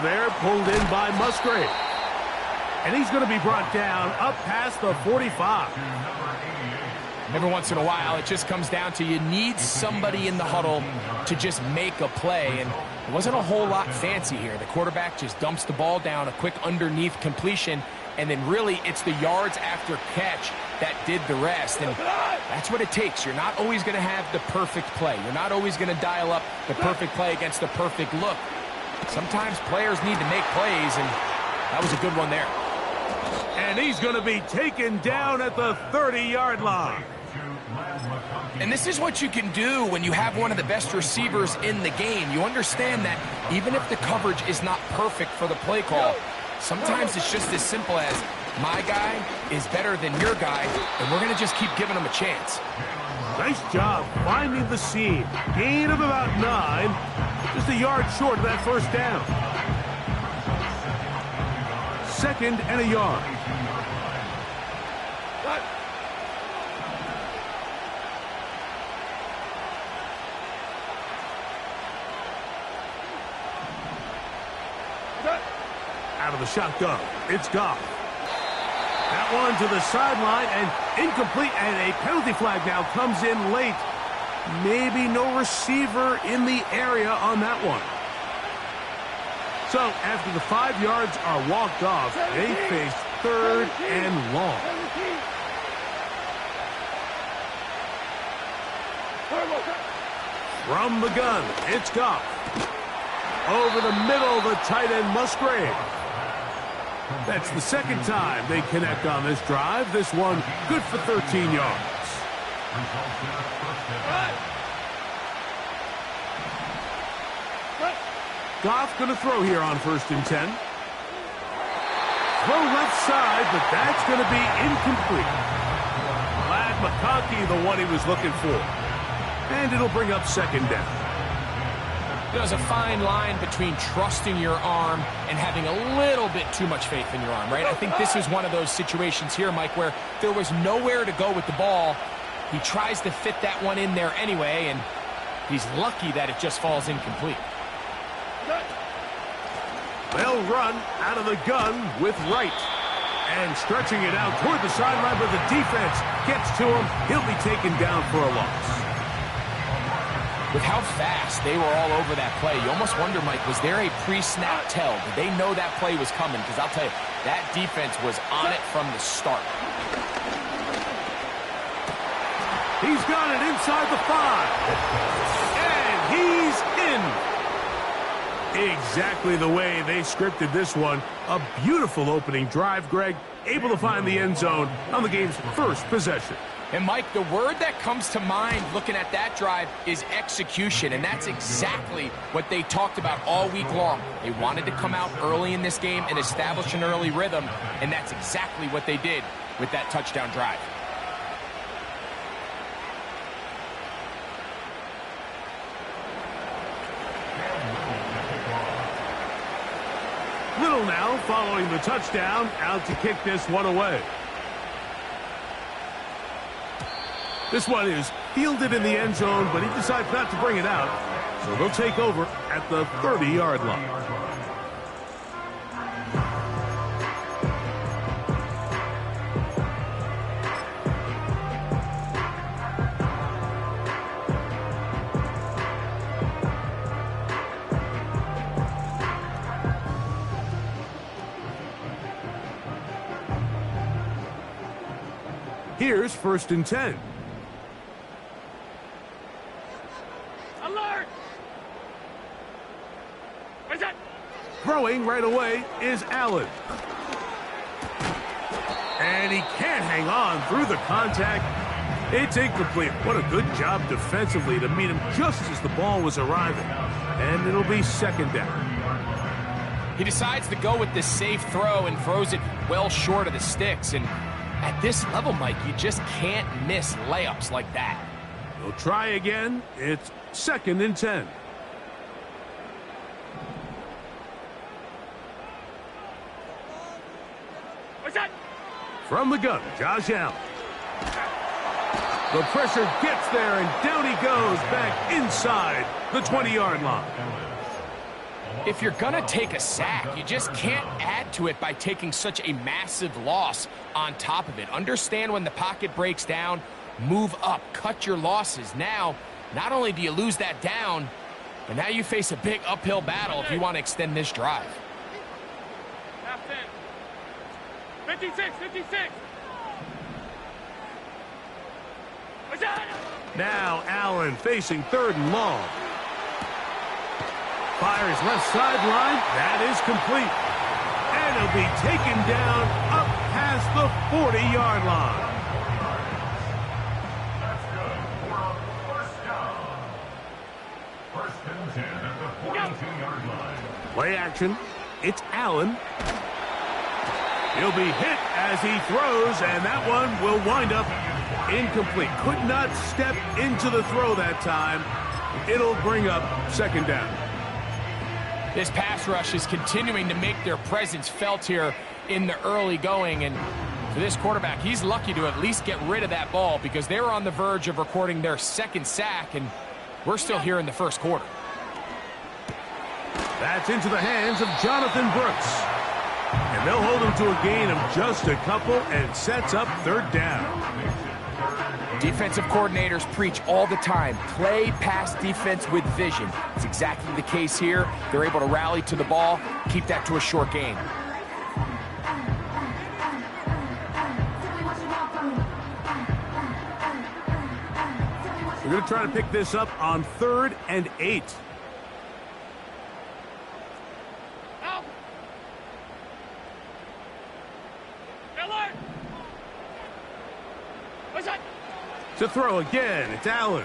There, pulled in by Musgrave. And he's going to be brought down up past the 45. Every once in a while, it just comes down to you need somebody in the huddle to just make a play. And it wasn't a whole lot fancy here. The quarterback just dumps the ball down, a quick underneath completion, and then really it's the yards after catch that did the rest. And that's what it takes. You're not always going to have the perfect play. You're not always going to dial up the perfect play against the perfect look. Sometimes players need to make plays, and that was a good one there. And he's going to be taken down at the 30-yard line. And this is what you can do when you have one of the best receivers in the game. You understand that even if the coverage is not perfect for the play call, sometimes it's just as simple as my guy is better than your guy, and we're going to just keep giving him a chance. Nice job finding the seam. Gain of about 9. Just a yard short of that first down. 2nd and a yard. Out of the shotgun, it's Goff. That one to the sideline and incomplete, and a penalty flag now comes in late. Maybe no receiver in the area on that one. So after the 5 yards are walked off, they face 3rd and long. From the gun, it's Goff. Over the middle, the tight end Musgrave. That's the 2nd time they connect on this drive. This one good for 13 yards. Goff going to throw here on 1st and 10. Throw left side, but that's going to be incomplete. Glad McConkey, the one he was looking for. And it'll bring up 2nd down. There's a fine line between trusting your arm and having a little bit too much faith in your arm, right? I think this is one of those situations here, Mike, where there was nowhere to go with the ball. He tries to fit that one in there anyway, and he's lucky that it just falls incomplete. They'll run out of the gun with Wright. And stretching it out toward the sideline, but the defense gets to him. He'll be taken down for a loss. With how fast they were all over that play, you almost wonder, Mike, was there a pre-snap tell? Did they know that play was coming? Because I'll tell you, that defense was on it from the start. He's got it inside the 5. And he's in. Exactly the way they scripted this one. A beautiful opening drive, Greg. Able to find the end zone on the game's first possession. And, Mike, the word that comes to mind looking at that drive is execution, and that's exactly what they talked about all week long. They wanted to come out early in this game and establish an early rhythm, and that's exactly what they did with that touchdown drive. Little now following the touchdown, out to kick this one away. This one is fielded in the end zone, but he decides not to bring it out. So they'll take over at the 30-yard line. Here's 1st and 10. Alert! Where's that? Throwing right away is Allen. And he can't hang on through the contact. It's incomplete. What a good job defensively to meet him just as the ball was arriving. And it'll be 2nd down. He decides to go with this safe throw and throws it well short of the sticks. And at this level, Mike, you just can't miss layups like that. They'll try again. It's 2nd and 10. Where's that? From the gun, Josh Allen. The pressure gets there, and down he goes back inside the 20-yard line. if you're going to take a sack, you just can't add to it by taking such a massive loss on top of it. Understand when the pocket breaks down, move up, cut your losses. Now, not only do you lose that down, but now you face a big uphill battle if you want to extend this drive. Half 10. 56, 56. Now Allen facing 3rd and long. Fires left sideline. That is complete. And he'll be taken down up past the 40-yard line. That's good. We're on 1st down. 1st and 10 at the 42-yard line. Play action. It's Allen. He'll be hit as he throws, and that one will wind up incomplete. Could not step into the throw that time. It'll bring up 2nd down. This pass rush is continuing to make their presence felt here in the early going. And for this quarterback, he's lucky to at least get rid of that ball because they were on the verge of recording their 2nd sack, and we're still here in the 1st quarter. That's into the hands of Jonathan Brooks. And they'll hold him to a gain of just a couple and sets up 3rd down. Defensive coordinators preach all the time, play pass defense with vision. It's exactly the case here. They're able to rally to the ball, keep that to a short gain. We're going to try to pick this up on 3rd and 8. Out. Miller. What's that? To throw again, it's Allen.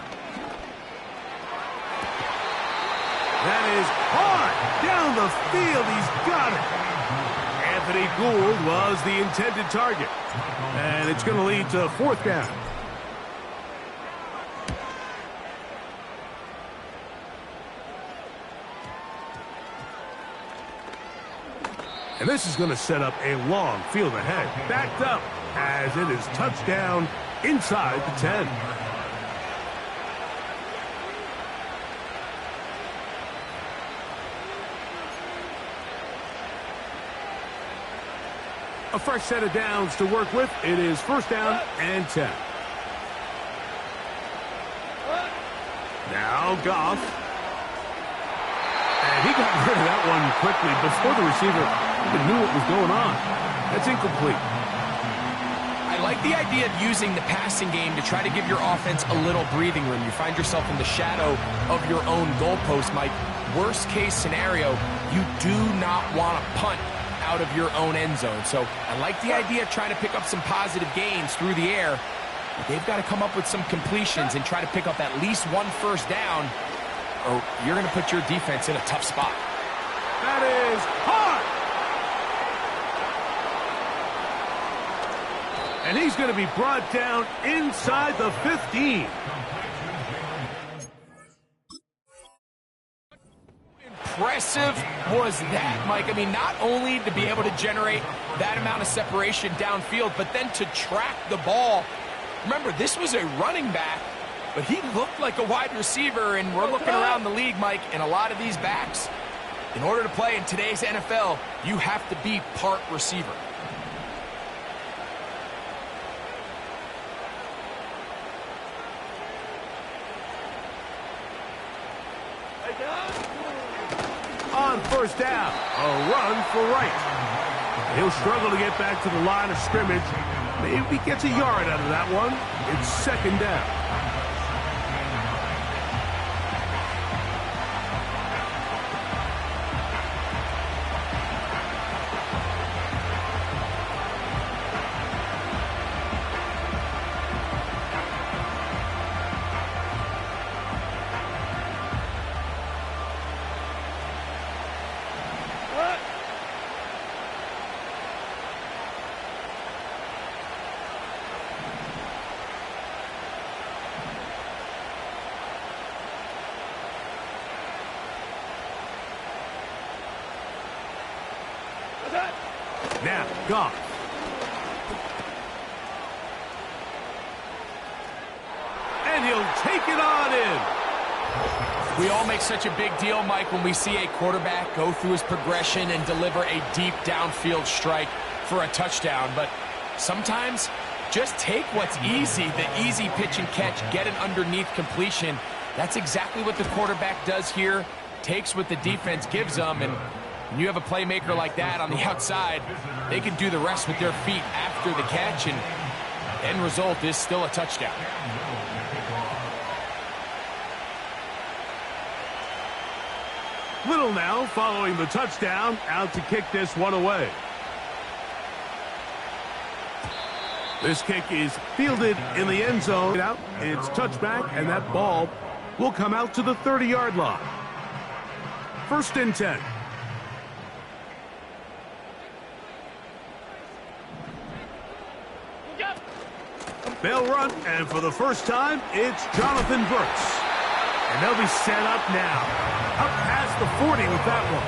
That is hard down the field. He's got it. Anthony Gould was the intended target. And it's going to lead to 4th down. And this is going to set up a long field ahead. Backed up as it is touchdown inside the 10. A fresh set of downs to work with. It is 1st down and 10. Now Goff. And he got rid of that one quickly before the receiver even knew what was going on. That's incomplete. I like the idea of using the passing game to try to give your offense a little breathing room. You find yourself in the shadow of your own goalpost, Mike. Worst case scenario, you do not want to punt out of your own end zone. So I like the idea of trying to pick up some positive gains through the air. But they've got to come up with some completions and try to pick up at least 1 first down, or you're going to put your defense in a tough spot. That is hard. And he's going to be brought down inside the 15. Impressive was that, Mike? I mean, not only to be able to generate that amount of separation downfield, but then to track the ball. Remember, this was a running back, but he looked like a wide receiver, and we're looking around the league, Mike, and a lot of these backs, in order to play in today's NFL, you have to be part receiver. On 1st down, a run for right. He'll struggle to get back to the line of scrimmage. Maybe gets a yard out of that one. It's 2nd down. Now, Goff. And he'll take it on in. We all make such a big deal, Mike, when we see a quarterback go through his progression and deliver a deep downfield strike for a touchdown. But sometimes just take what's easy, the easy pitch and catch, get an underneath completion. That's exactly what the quarterback does here, takes what the defense gives them, and when you have a playmaker like that on the outside, they can do the rest with their feet after the catch, and the end result is still a touchdown. Little now following the touchdown, out to kick this one away. This kick is fielded in the end zone. It's touchback, and that ball will come out to the 30-yard line. 1st and 10. They'll run, and for the first time, it's Jonathan Brooks. And they'll be set up now. Up past the 40 with that one.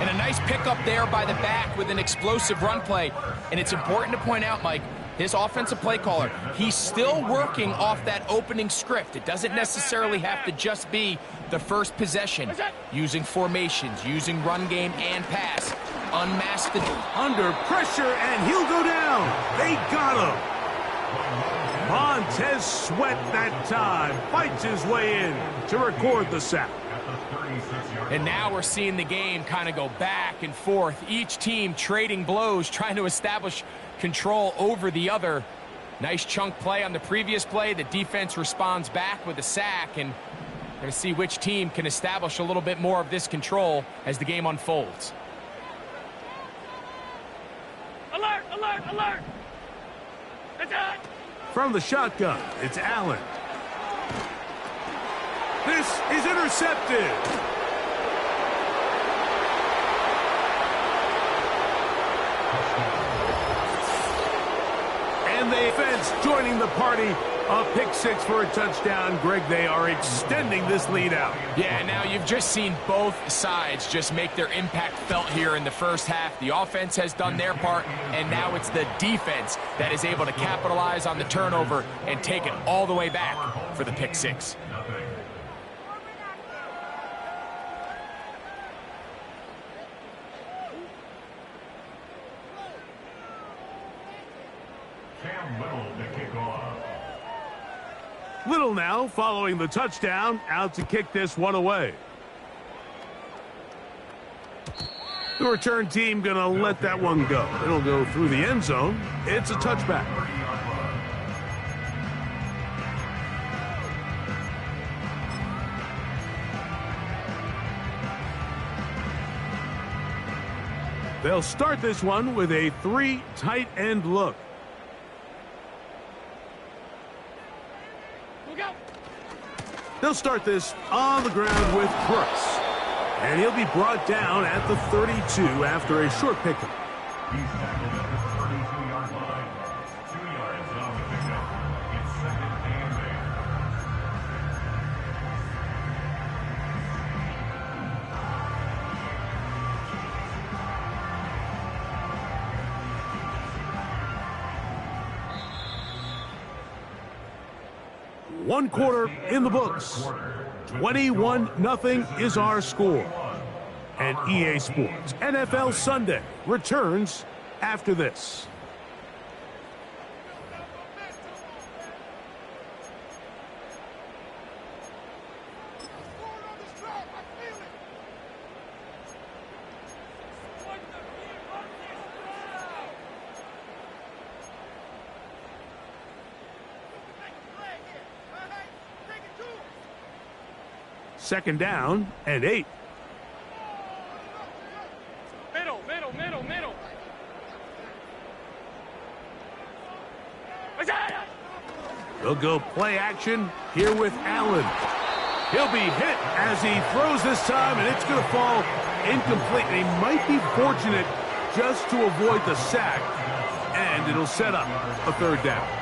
And a nice pickup there by the back with an explosive run play. And it's important to point out, Mike, his offensive play caller, he's still working off that opening script. It doesn't necessarily have to just be the first possession. Using formations, using run game and pass. Unmask the... Under pressure, and he'll go down. They got him. Montez Sweat that time fights his way in to record the sack. And now we're seeing the game kind of go back and forth. Each team trading blows, trying to establish control over the other. Nice chunk play on the previous play. The defense responds back with a sack, and we're going to see which team can establish a little bit more of this control as the game unfolds. Alert, alert, alert! Attack! From the shotgun, it's Allen. This is intercepted. And the offense joining the party. A pick six for a touchdown. Greg, they are extending this lead out. Yeah, now you've just seen both sides just make their impact felt here in the first half. The offense has done their part, and now it's the defense that is able to capitalize on the turnover and take it all the way back for the pick six. Little now following the touchdown, out to kick this one away. The return team going to let that one go. It'll go through the end zone. It's a touchback. They'll start this one with a 3 tight end look. They'll start this on the ground with Brooks. And he'll be brought down at the 32 after a short pickup. He's tackled at the 32-yard line. 2 yards on the pickup. It's 2nd and 8. 1 quarter in the books. 21-0 is our score. And EA Sports NFL Sunday returns after this. Second down and 8. Middle, middle, middle, middle. They'll go play action here with Allen. He'll be hit as he throws this time, and it's going to fall incomplete. They might be fortunate just to avoid the sack, and it'll set up a 3rd down.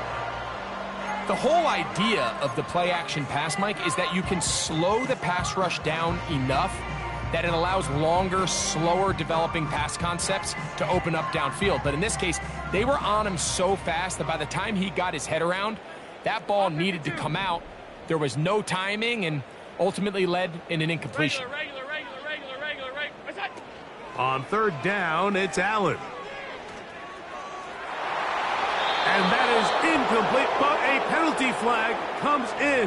The whole idea of the play-action pass, Mike, is that you can slow the pass rush down enough that it allows longer, slower developing pass concepts to open up downfield. But in this case, they were on him so fast that by the time he got his head around, that ball needed to come out. There was no timing, and ultimately led in an incompletion. Regular. What's that? On third down, it's Allen. And that is incomplete, but a penalty flag comes in.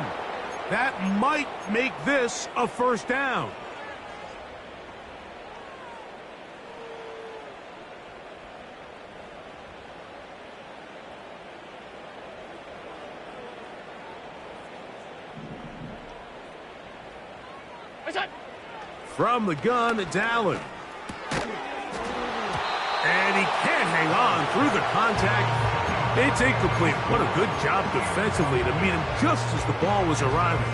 That might make this a first down. What's that? From the gun, it's Allen. And he can't hang on through the contact. It's incomplete. What a good job defensively to meet him just as the ball was arriving.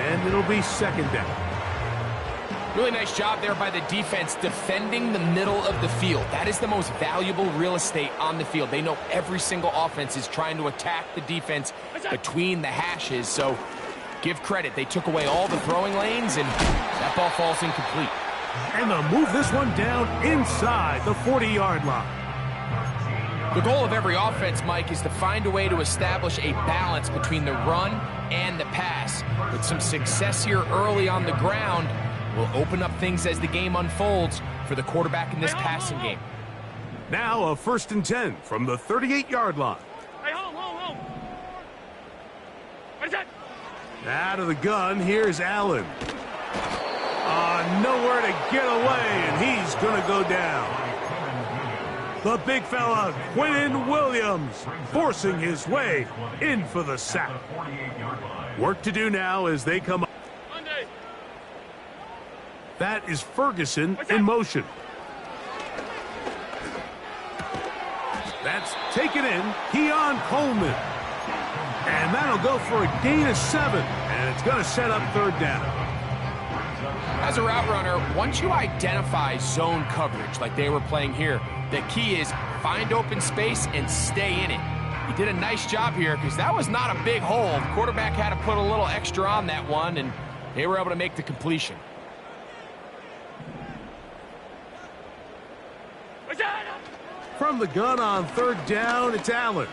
And it'll be second down. Really nice job there by the defense defending the middle of the field. That is the most valuable real estate on the field. They know every single offense is trying to attack the defense between the hashes. So give credit. They took away all the throwing lanes, and that ball falls incomplete. And they'll move this one down inside the 40-yard line. The goal of every offense, Mike, is to find a way to establish a balance between the run and the pass. With some success here early on the ground, will open up things as the game unfolds for the quarterback in this passing game. Now a 1st and 10 from the 38-yard line. Hey, home. What's that? Out of the gun, here's Allen. Nowhere to get away, and he's going to go down. The big fella, Quentin Williams, forcing his way in for the sack. Work to do now as they come up. That is Ferguson in motion. That's taken in. Keon Coleman. And that'll go for a gain of 7. And it's going to set up third down. As a route runner, once you identify zone coverage like they were playing here, the key is find open space and stay in it. He did a nice job here because that was not a big hole. The quarterback had to put a little extra on that one, and they were able to make the completion. From the gun on third down, it's Allen.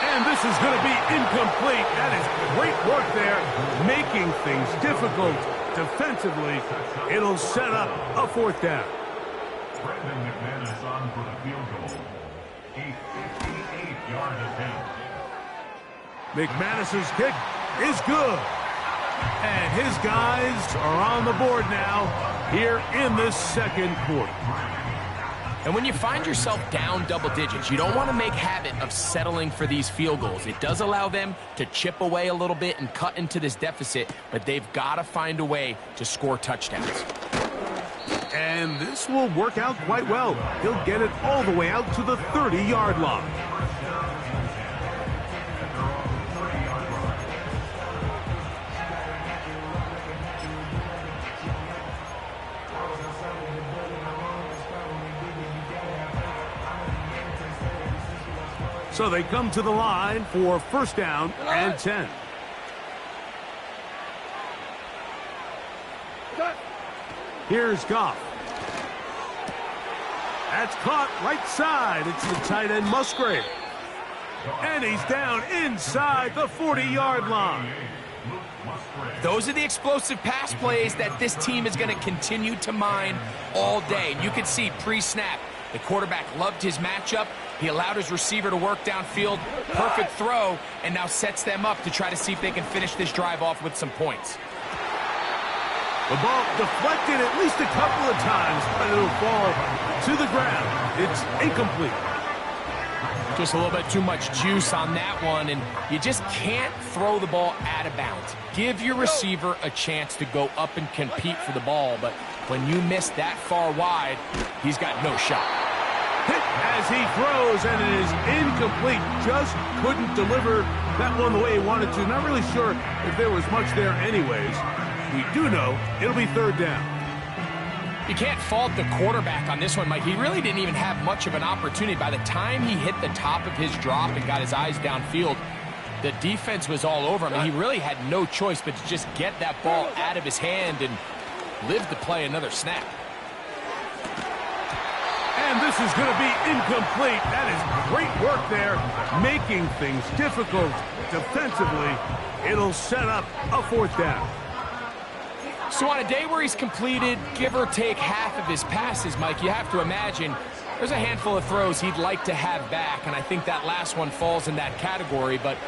And this is going to be incomplete. That is great work there, making things difficult defensively. It'll set up a fourth down. Brendan McManus on for the field goal. A 58-yard attempt. McManus's kick is good. And his guys are on the board now here in this second quarter. And when you find yourself down double digits, you don't want to make habit of settling for these field goals. It does allow them to chip away a little bit and cut into this deficit, but they've got to find a way to score touchdowns. And this will work out quite well. He'll get it all the way out to the 30-yard line. So they come to the line for first down and 10. Here's Goff. That's caught right side. It's the tight end Musgrave. And he's down inside the 40-yard line. Those are the explosive pass plays that this team is going to continue to mine all day. And you can see pre-snap, the quarterback loved his matchup. He allowed his receiver to work downfield, perfect throw, and now sets them up to try to see if they can finish this drive off with some points. The ball deflected at least a couple of times, but it'll fall to the ground. It's incomplete. Just a little bit too much juice on that one, and you just can't throw the ball out of bounds. Give your receiver a chance to go up and compete for the ball, but when you miss that far wide, he's got no shot. Hit as he throws, and it is incomplete. Just couldn't deliver that one the way he wanted to. Not really sure if there was much there anyways. We do know it'll be third down. You can't fault the quarterback on this one, Mike. He really didn't even have much of an opportunity. By the time he hit the top of his drop and got his eyes downfield, the defense was all over him. He really had no choice but to just get that ball out of his hand and live to play another snap. And this is going to be incomplete. That is great work there, making things difficult defensively. It'll set up a fourth down. So on a day where he's completed, give or take half of his passes, Mike, you have to imagine there's a handful of throws he'd like to have back, and I think that last one falls in that category. But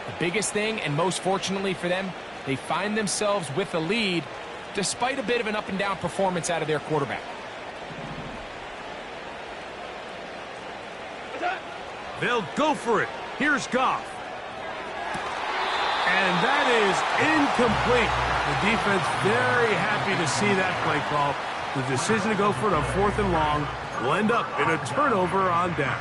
the biggest thing, and most fortunately for them, they find themselves with a lead despite a bit of an up-and-down performance out of their quarterback. They'll go for it. Here's Goff. And that is incomplete. The defense very happy to see that play call. The decision to go for it on 4th and long will end up in a turnover on down.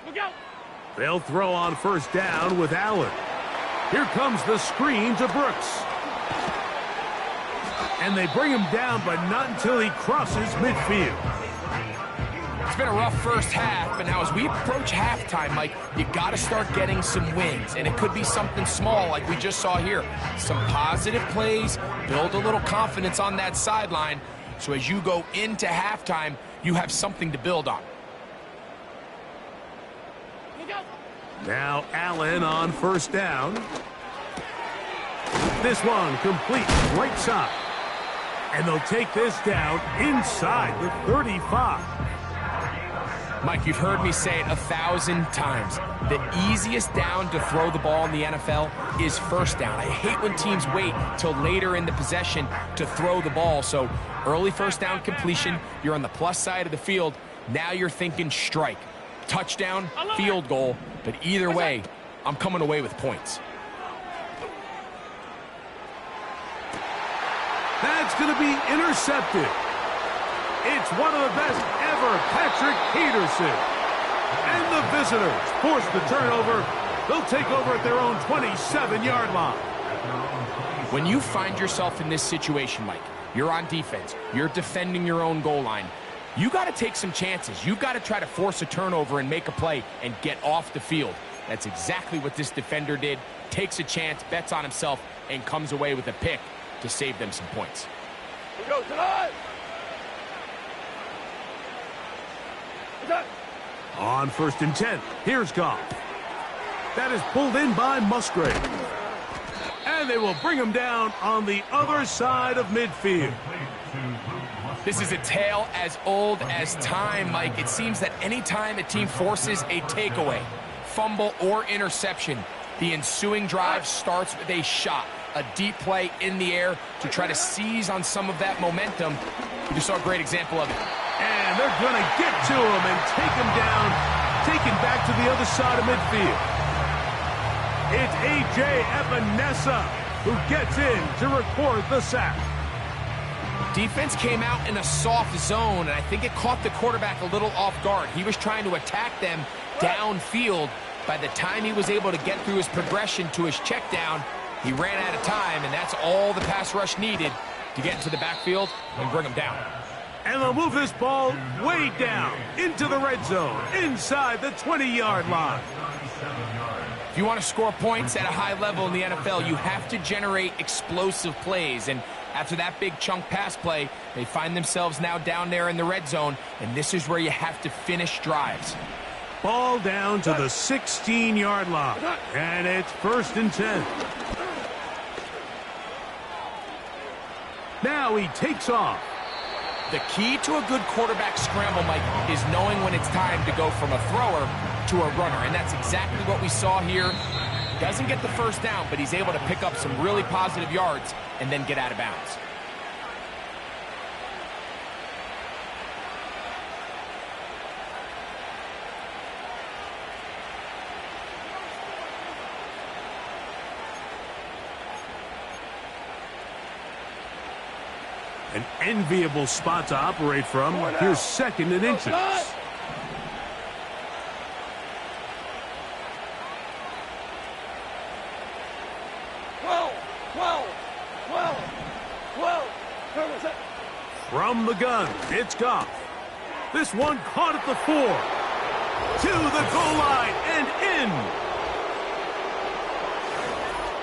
Look out! They'll throw on 1st down with Allen. Here comes the screen to Brooks. And they bring him down, but not until he crosses midfield. It's been a rough first half, but now as we approach halftime, Mike, you got to start getting some wins. And it could be something small like we just saw here. Some positive plays, build a little confidence on that sideline. So as you go into halftime, you have something to build on. Look out! Now Allen on 1st down. This one complete right side. And they'll take this down inside the 35. Mike, you've heard me say it 1,000 times. The easiest down to throw the ball in the NFL is 1st down. I hate when teams wait till later in the possession to throw the ball. So early 1st down completion, you're on the plus side of the field. Now you're thinking strike, touchdown, field goal. But either way, I'm coming away with points. That's going to be intercepted. It's one of the best ever, Patrick Peterson. And the visitors force the turnover. They'll take over at their own 27-yard line. When you find yourself in this situation, Mike, you're on defense, you're defending your own goal line, you got to take some chances. You've got to try to force a turnover and make a play and get off the field. That's exactly what this defender did. Takes a chance, bets on himself, and comes away with a pick to save them some points. Go tonight! On 1st and 10, here's Goff. That is pulled in by Musgrave. And they will bring him down on the other side of midfield. This is a tale as old as time, Mike. It seems that anytime a team forces a takeaway, fumble, or interception, the ensuing drive starts with a shot, a deep play in the air to try to seize on some of that momentum. We just saw a great example of it. And they're going to get to him and take him down, take him back to the other side of midfield. It's A.J. Epinesa who gets in to record the sack. Defense came out in a soft zone, and I think it caught the quarterback a little off guard. He was trying to attack them downfield. By the time he was able to get through his progression to his check down, he ran out of time, and that's all the pass rush needed to get into the backfield and bring him down. And they'll move this ball way down into the red zone, inside the 20-yard line. If you want to score points at a high level in the NFL, you have to generate explosive plays. And after that big chunk pass play, they find themselves now down there in the red zone, and this is where you have to finish drives. Ball down to the 16-yard line, and it's 1st and 10. Now he takes off. The key to a good quarterback scramble, Mike, is knowing when it's time to go from a thrower to a runner, and that's exactly what we saw here. Doesn't get the 1st down, but he's able to pick up some really positive yards and then get out of bounds. An enviable spot to operate from. Here's 2nd and inches. From the gun, it's Goff. This one caught at the 4. To the goal line and in.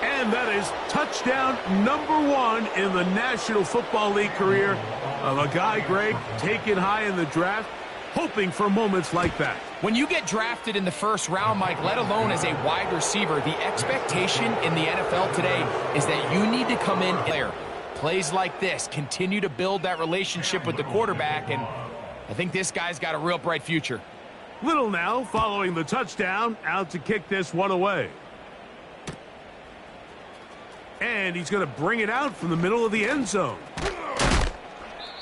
And that is touchdown number 1 in the National Football League career of a guy, Greg, taken high in the draft, hoping for moments like that. When you get drafted in the first round, Mike, let alone as a wide receiver, the expectation in the NFL today is that you need to come in there. Plays like this, continue to build that relationship with the quarterback, and I think this guy's got a real bright future. Little now, following the touchdown, out to kick this one away. And he's going to bring it out from the middle of the end zone.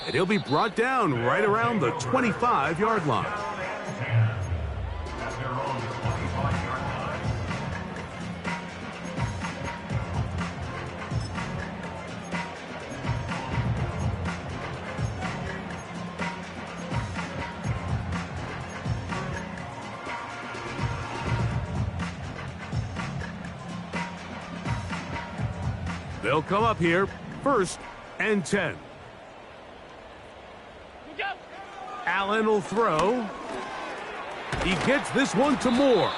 And he'll be brought down right around the 25-yard line. They'll come up here, 1st and 10. Allen will throw. He gets this one to Moore.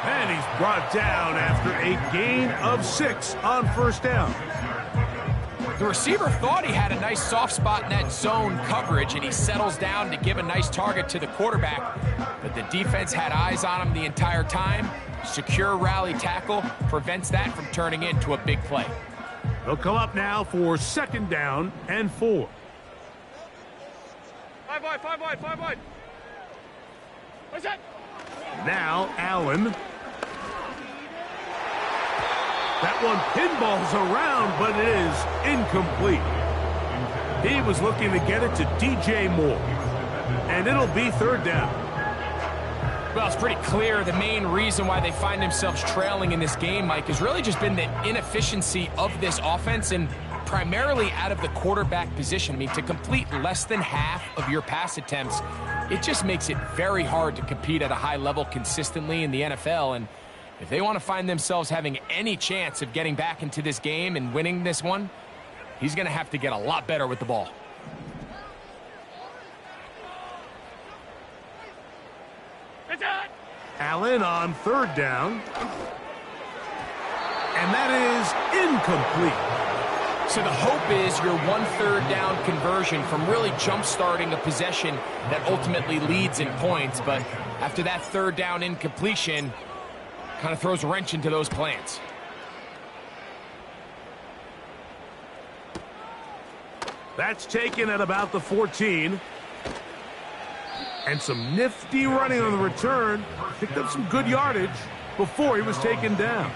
And he's brought down after a gain of 6 on 1st down. The receiver thought he had a nice soft spot in that zone coverage, and he settles down to give a nice target to the quarterback. But the defense had eyes on him the entire time. Secure rally tackle prevents that from turning into a big play. They'll come up now for 2nd down and 4. 5 wide, 5 wide, 5 wide. What's that? Now Allen. That one pinballs around, but it is incomplete. He was looking to get it to DJ Moore. And it'll be 3rd down. Well, it's pretty clear the main reason why they find themselves trailing in this game, Mike, has really just been the inefficiency of this offense and primarily out of the quarterback position. I mean, to complete less than half of your pass attempts, it just makes it very hard to compete at a high level consistently in the NFL. And if they want to find themselves having any chance of getting back into this game and winning this one, he's going to have to get a lot better with the ball. Allen on 3rd down. And that is incomplete. So the hope is your 1/3 down conversion from really jump-starting a possession that ultimately leads in points. But after that 3rd down incompletion, kind of throws a wrench into those plans. That's taken at about the 14. And some nifty running on the return. Picked up some good yardage before he was taken down.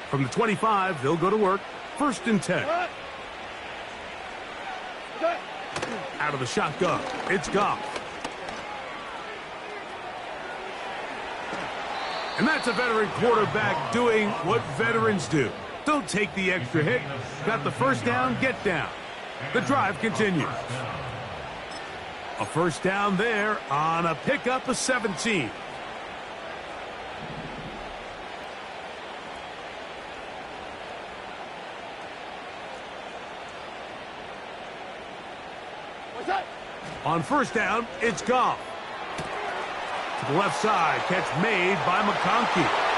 From the 25, they'll go to work. 1st and 10. Out of the shotgun, it's Goff. And that's a veteran quarterback doing what veterans do. Don't take the extra hit. Got the 1st down, get down. The drive continues. A 1st down there on a pickup of 17. What's that? On 1st down, it's Goff. To the left side, catch made by McConkey.